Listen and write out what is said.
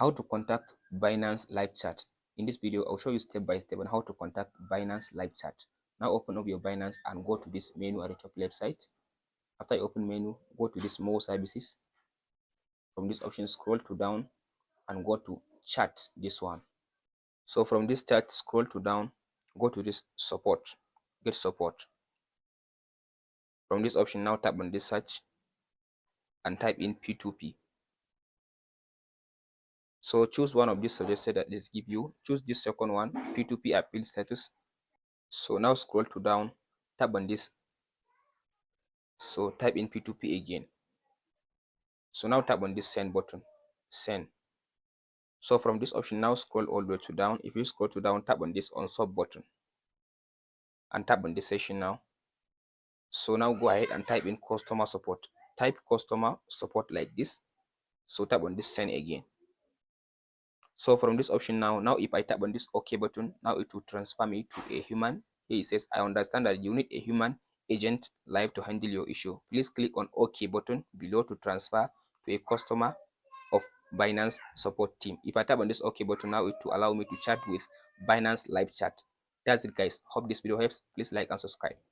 How to contact Binance live chat. In this video, I'll show you step by step on how to contact Binance live chat. Now open up your Binance and go to this menu at the top left side. After you open menu, go to this more services. From this option, scroll to down and go to chat, this one. So from this chat, scroll to down, go to this support, get support. From this option, now tap on this search and type in P2P. So choose one of these suggested that this give you. Choose this second one, P2P appeal status. So now scroll to down, tap on this. So type in P2P again. So now tap on this send button, send. So from this option, now scroll all the way to down. If you scroll to down, tap on this unsub button and tap on this session now. So now go ahead and type in customer support. Type customer support like this. So tap on this send again. So from this option now if I tap on this OK button, now it will transfer me to a human. Here it says, I understand that you need a human agent live to handle your issue. Please click on OK button below to transfer to a customer of Binance support team. If I tap on this OK button now, it will allow me to chat with Binance live chat. That's it, guys. Hope this video helps. Please like and subscribe.